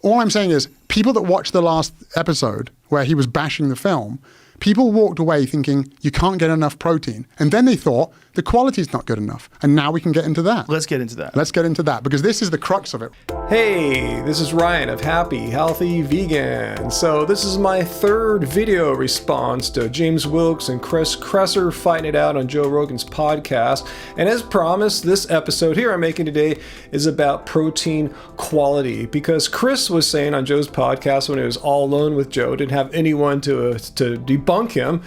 All I'm saying is people that watched the last episode where he was bashing the film, people walked away thinking you can't get enough protein. And then they thought the quality's not good enough. And now we can get into that. Let's get into that. Let's get into that because this is the crux of it. Hey, this is Ryan of Happy Healthy Vegan. So this is my third video response to James Wilks and Chris Kresser fighting it out on Joe Rogan's podcast. And as promised, this episode here I'm making today is about protein quality because Chris was saying on Joe's podcast when he was all alone with Joe, didn't have anyone to debunk him.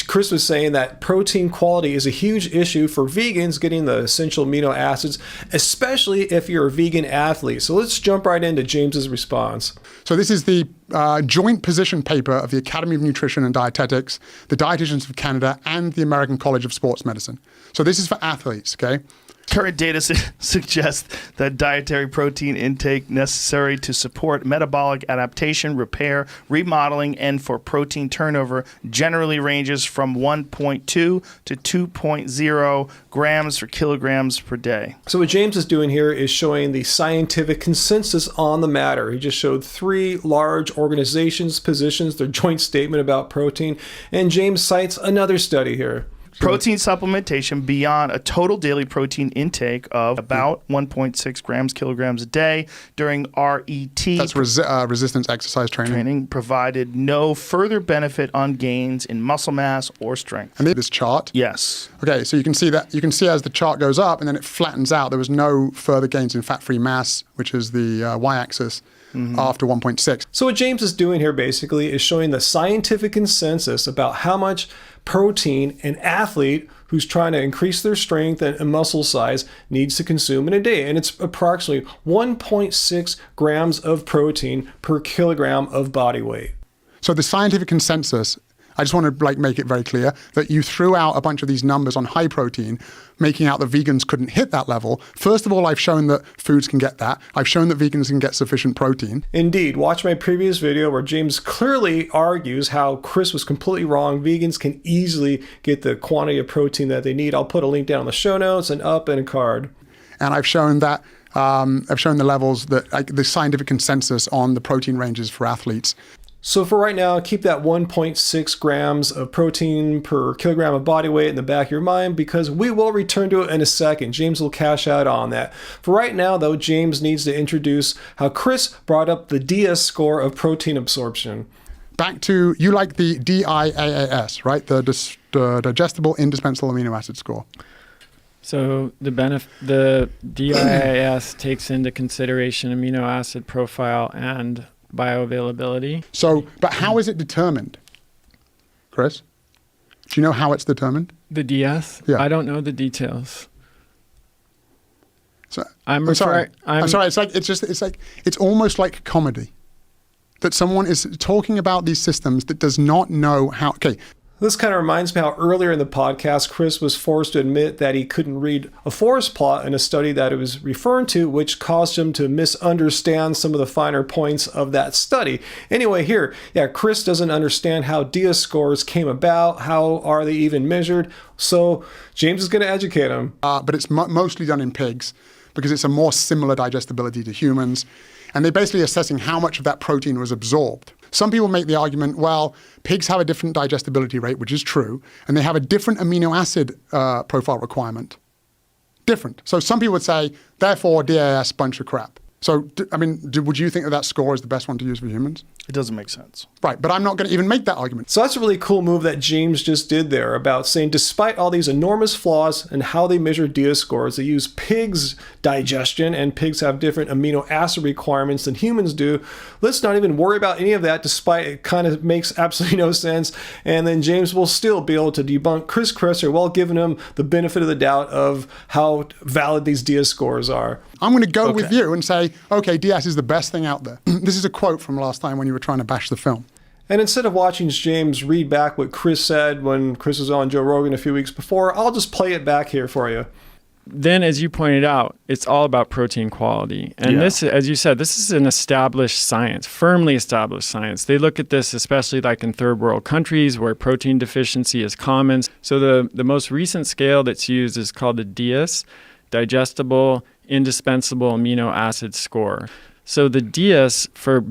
Chris was saying that protein quality is a huge issue for vegans getting the essential amino acids, especially if you're a vegan athlete. So let's jump right into James's response. So this is the joint position paper of the Academy of Nutrition and Dietetics, the Dietitians of Canada, and the American College of Sports Medicine. So this is for athletes, okay? Current data suggests that dietary protein intake necessary to support metabolic adaptation, repair, remodeling, and for protein turnover generally ranges from 1.2 to 2.0 grams per kilograms per day. So what James is doing here is showing the scientific consensus on the matter. He just showed 3 large organizations' positions, their joint statement about protein, and James cites another study here. Protein supplementation beyond a total daily protein intake of about 1.6 grams kilograms a day during RET. That's resistance exercise training. Provided no further benefit on gains in muscle mass or strength. And this chart? Yes. Okay, so you can see that. You can see as the chart goes up and then it flattens out, there was no further gains in fat-free mass, which is the y-axis. After 1.6. So what James is doing here basically is showing the scientific consensus about how much protein an athlete who's trying to increase their strength and muscle size needs to consume in a day. And it's approximately 1.6 grams of protein per kilogram of body weight. So the scientific consensus, I just want to make it very clear that you threw out a bunch of these numbers on high protein, making out that vegans couldn't hit that level. First of all, I've shown that foods can get that. I've shown that vegans can get sufficient protein. Indeed. Watch my previous video where James clearly argues how Chris was completely wrong. Vegans can easily get the quantity of protein that they need. I'll put a link down in the show notes and up in a card. And I've shown that, I've shown the levels, that the scientific consensus on the protein ranges for athletes. So for right now, keep that 1.6 grams of protein per kilogram of body weight in the back of your mind because we will return to it in a second. James will cash out on that. For right now, though, James needs to introduce how Chris brought up the DS score of protein absorption. Back to, you like the DIAAS, right? The digestible indispensable amino acid score. So the DIAAS takes into consideration amino acid profile and bioavailability. So, but how is it determined, Chris? Do you know how it's determined? The DS? Yeah. I don't know the details. So, I'm sorry. It's almost like comedy that someone is talking about these systems that does not know how. Okay. This kind of reminds me how earlier in the podcast, Chris was forced to admit that he couldn't read a forest plot in a study that it was referring to, which caused him to misunderstand some of the finer points of that study. Anyway, here, Chris doesn't understand how DS scores came about, how are they even measured, so James is going to educate him. But it's mostly done in pigs because it's a more similar digestibility to humans, and they're basically assessing how much of that protein was absorbed. Some people make the argument, well, pigs have a different digestibility rate, which is true, and they have a different amino acid profile requirement. Different. So some people would say, therefore, DAS bunch of crap. So, would you think that score is the best one to use for humans? It doesn't make sense. Right, but I'm not going to even make that argument. So that's a really cool move that James just did there about saying despite all these enormous flaws in how they measure DS scores, they use pigs' digestion and pigs have different amino acid requirements than humans do. Let's not even worry about any of that despite it kind of makes absolutely no sense. And then James will still be able to debunk Chris Kresser while giving him the benefit of the doubt of how valid these DS scores are. I'm going to go with you and say, okay, DS is the best thing out there. This is a quote from last time when you were trying to bash the film. And instead of watching James read back what Chris said when Chris was on Joe Rogan a few weeks before, I'll just play it back here for you. Then, as you pointed out, it's all about protein quality. And this, as you said, this is an established science, firmly established science. They look at this, especially like in third world countries where protein deficiency is common. So the most recent scale that's used is called the DS, digestible indispensable amino acid score. So the DS for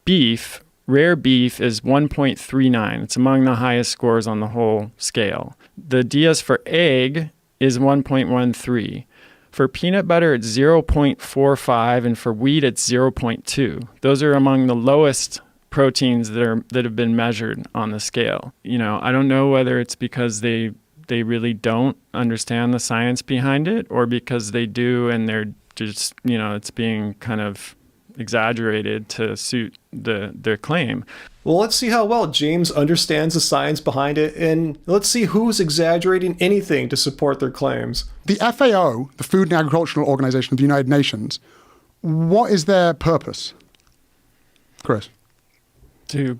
beef, rare beef, is 1.39. It's among the highest scores on the whole scale. The DS for egg is 1.13. For peanut butter, it's 0.45, and for wheat, it's 0.2. Those are among the lowest proteins that have been measured on the scale. I don't know whether it's because they really don't understand the science behind it, or because they do and they're just, it's being kind of exaggerated to suit their claim. Well, let's see how well James understands the science behind it, and let's see who's exaggerating anything to support their claims. The FAO, the Food and Agricultural Organization of the United Nations, what is their purpose? Chris? To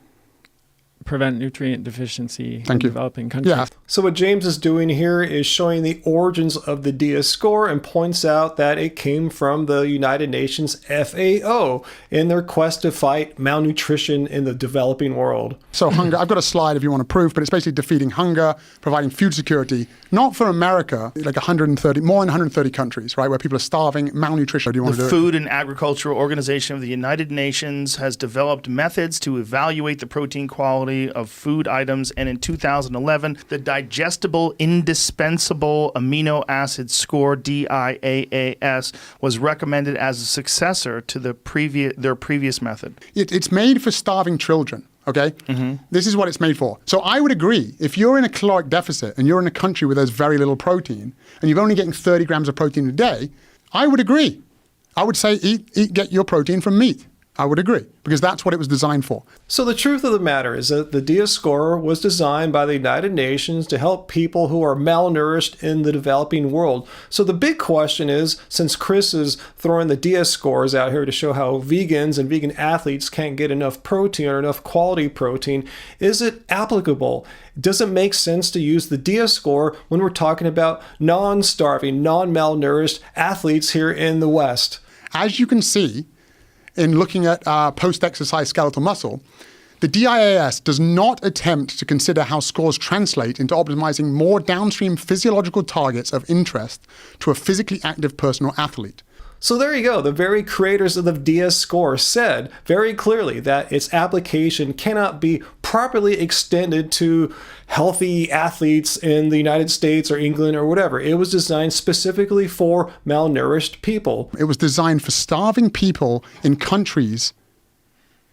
prevent nutrient deficiency in developing countries. Yeah. So what James is doing here is showing the origins of the DS score and points out that it came from the United Nations FAO in their quest to fight malnutrition in the developing world. So hunger, I've got a slide if you want to prove, but it's basically defeating hunger, providing food security, not for America, like more than 130 countries, right, where people are starving, malnutrition. Do you want to do it? The Food and Agricultural Organization of the United Nations has developed methods to evaluate the protein quality of food items, and in 2011, the Digestible Indispensable Amino Acid Score, DIAAS, was recommended as a successor to their previous method. It's made for starving children. Okay? Mm-hmm. This is what it's made for. So I would agree, if you're in a caloric deficit and you're in a country where there's very little protein and you're only getting 30 grams of protein a day, I would agree. I would say get your protein from meat. I would agree, because that's what it was designed for. So the truth of the matter is that the DS score was designed by the United Nations to help people who are malnourished in the developing world. So the big question is, since Chris is throwing the DS scores out here to show how vegans and vegan athletes can't get enough protein or enough quality protein, is it applicable? Does it make sense to use the DS score when we're talking about non-starving, non-malnourished athletes here in the West? As you can see, in looking at post-exercise skeletal muscle, the DIAS does not attempt to consider how scores translate into optimizing more downstream physiological targets of interest to a physically active person or athlete. So there you go. The very creators of the DS score said very clearly that its application cannot be properly extended to healthy athletes in the United States or England or whatever. It was designed specifically for malnourished people. It was designed for starving people in countries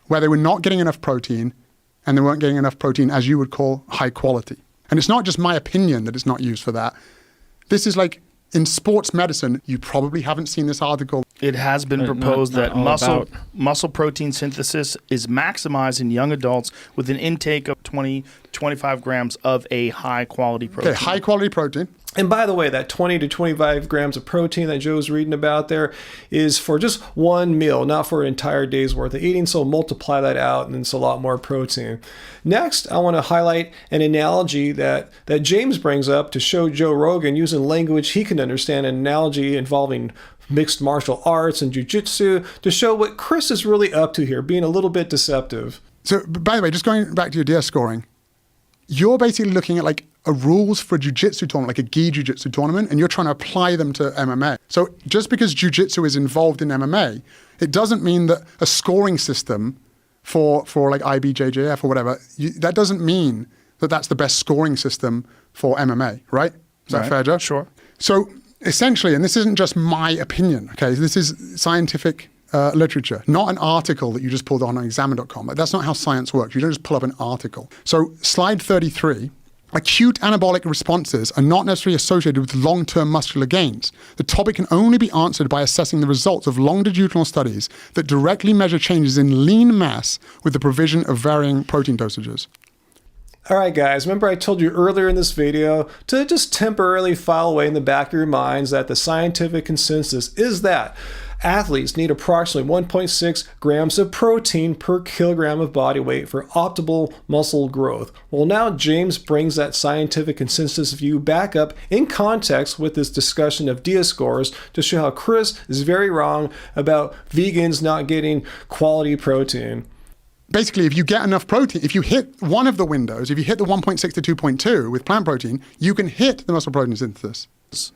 where they were not getting enough protein, and they weren't getting enough protein as you would call high quality. And it's not just my opinion that it's not used for that. This is like, in sports medicine, you probably haven't seen this article. It has been proposed that muscle protein synthesis is maximized in young adults with an intake of 20-25 grams of a high-quality protein. Okay, high-quality protein. And by the way, that 20 to 25 grams of protein that Joe's reading about there is for just one meal, not for an entire day's worth of eating. So multiply that out and it's a lot more protein. Next, I want to highlight an analogy that James brings up to show Joe Rogan using language he can understand, an analogy involving mixed martial arts and jujutsu to show what Chris is really up to here, being a little bit deceptive. So, by the way, just going back to your DS scoring, you're basically looking at like a rules for a jiu-jitsu tournament, like a gi jiu-jitsu tournament, and you're trying to apply them to MMA. So just because jiu-jitsu is involved in MMA, it doesn't mean that a scoring system for like IBJJF or whatever, that doesn't mean that that's the best scoring system for MMA, right? Is that fair, Joe? Sure. So essentially, and this isn't just my opinion, okay? This is scientific literature, not an article that you just pulled on examine.com. Like, that's not how science works. You don't just pull up an article. So slide 33, acute anabolic responses are not necessarily associated with long-term muscular gains. The topic can only be answered by assessing the results of longitudinal studies that directly measure changes in lean mass with the provision of varying protein dosages. All right, guys, remember I told you earlier in this video to just temporarily file away in the back of your minds that the scientific consensus is that athletes need approximately 1.6 grams of protein per kilogram of body weight for optimal muscle growth. Well, now James brings that scientific consensus view back up in context with this discussion of DS scores to show how Chris is very wrong about vegans not getting quality protein. Basically, if you get enough protein, if you hit one of the windows, if you hit the 1.6 to 2.2 with plant protein, you can hit the muscle protein synthesis.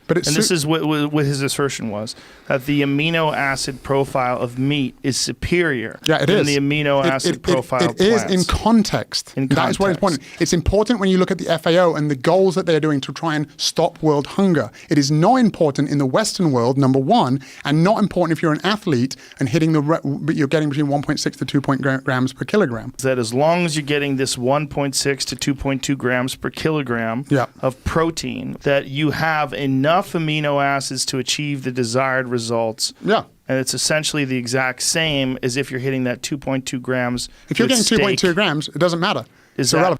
But it's and this is what his assertion was, that the amino acid profile of meat is superior than the amino acid profile of plants. It is in context. That is what is important. It's important when you look at the FAO and the goals that they're doing to try and stop world hunger. It is not important in the Western world, number one, and not important if you're an athlete and hitting you're getting between 1.6 to 2 grams per kilogram. That as long as you're getting this 1.6 to 2.2 grams per kilogram of protein, that you have enough amino acids to achieve the desired results. Yeah. And it's essentially the exact same as if you're hitting that 2.2 grams. If you're getting 2.2 grams, it doesn't matter.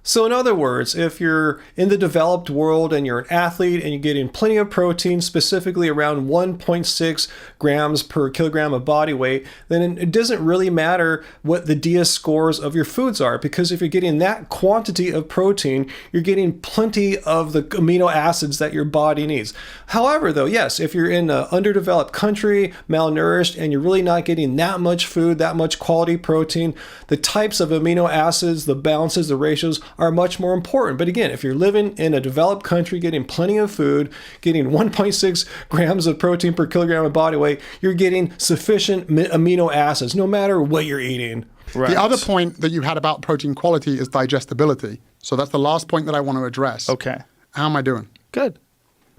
So in other words, if you're in the developed world and you're an athlete and you're getting plenty of protein, specifically around 1.6 grams per kilogram of body weight, then it doesn't really matter what the DS scores of your foods are, because if you're getting that quantity of protein, you're getting plenty of the amino acids that your body needs. However, though, yes, if you're in an underdeveloped country, malnourished, and you're really not getting that much food, that much quality protein, the types of amino acids, the balances, the ratios are much more important. But again, if you're living in a developed country, getting plenty of food, getting 1.6 grams of protein per kilogram of body weight, you're getting sufficient amino acids, no matter what you're eating. Right. The other point that you had about protein quality is digestibility. So that's the last point that I want to address. Okay. How am I doing? Good.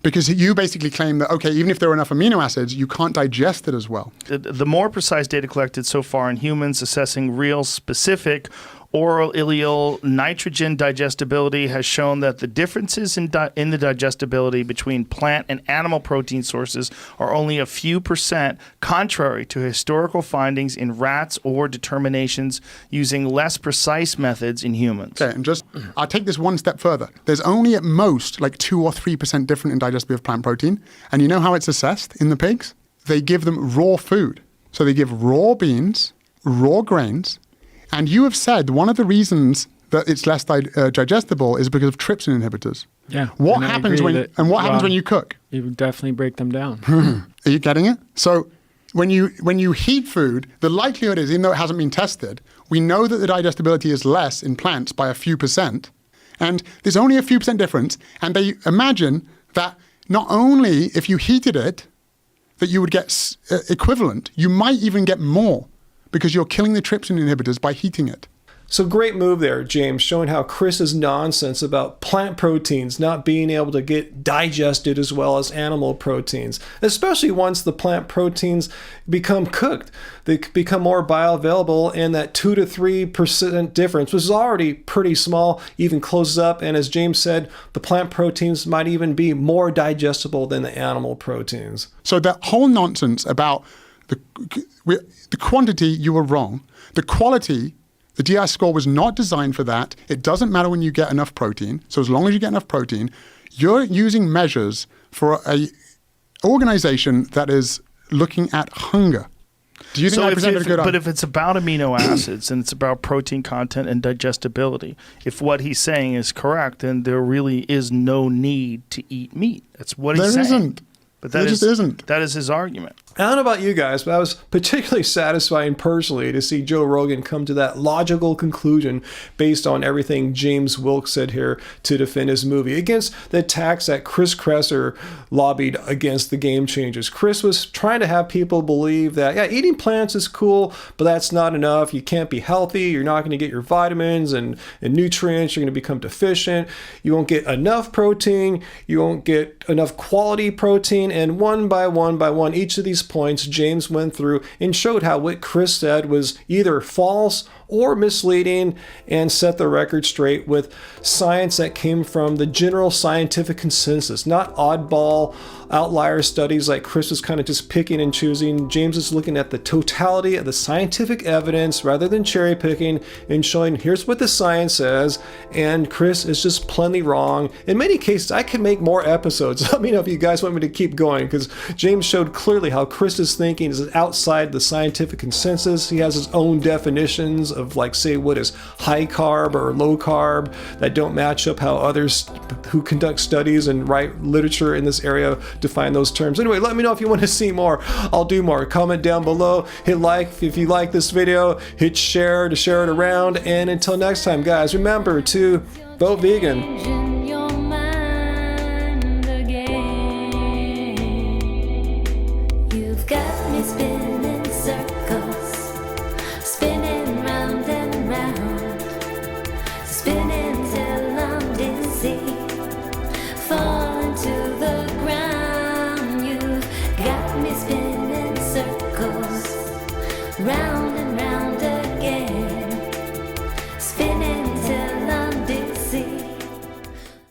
Because you basically claim that, okay, even if there are enough amino acids, you can't digest it as well. The more precise data collected so far in humans assessing real specific oral ileal nitrogen digestibility has shown that the differences in the digestibility between plant and animal protein sources are only a few percent, contrary to historical findings in rats or determinations using less precise methods in humans. Okay, and I'll take this one step further. There's only at most like 2 or 3% different in digestibility of plant protein. And you know how it's assessed in the pigs? They give them raw food. So they give raw beans, raw grains. And you have said one of the reasons that it's less digestible is because of trypsin inhibitors. Yeah. What happens when you cook? You would definitely break them down. Are you getting it? So when you heat food, the likelihood is, even though it hasn't been tested, we know that the digestibility is less in plants by a few percent. And there's only a few percent difference. And they imagine that not only if you heated it, that you would get equivalent, you might even get more, because you're killing the trypsin inhibitors by heating it. So great move there, James, showing how Chris's nonsense about plant proteins not being able to get digested as well as animal proteins, especially once the plant proteins become cooked. They become more bioavailable, and that 2 to 3% difference, which is already pretty small, even closes up. And as James said, the plant proteins might even be more digestible than the animal proteins. So that whole nonsense about the quantity, you were wrong. The quality, the DI score was not designed for that. It doesn't matter when you get enough protein. So as long as you get enough protein, you're using measures for an organization that is looking at hunger. Do you think I presented a good But if it's about amino acids and it's about protein content and digestibility, if what he's saying is correct, then there really is no need to eat meat. That's what he's saying. There isn't. But there just isn't. That is his argument. I don't know about you guys, but I was particularly satisfying personally to see Joe Rogan come to that logical conclusion based on everything James Wilks said here to defend his movie against the attacks that Chris Kresser lobbied against the Game Changers. Chris was trying to have people believe that, yeah, eating plants is cool, but that's not enough. You can't be healthy. You're not going to get your vitamins and nutrients. You're going to become deficient. You won't get enough protein. You won't get enough quality protein. And one by one, each of these points James went through and showed how what Chris said was either false or misleading, and set the record straight with science that came from the general scientific consensus, not oddball outlier studies like Chris was kind of just picking and choosing. James is looking at the totality of the scientific evidence rather than cherry picking and showing here's what the science says, and Chris is just plainly wrong. In many cases, I can make more episodes. Let me know if you guys want me to keep going, because James showed clearly how Chris's thinking is outside the scientific consensus. He has his own definitions of, like, say, what is high carb or low carb that don't match up how others who conduct studies and write literature in this area define those terms. Anyway, let me know if you want to see more. I'll do more. Comment down below. Hit like if you like this video. Hit share to share it around. And until next time, guys, remember to vote vegan. Your mind again. round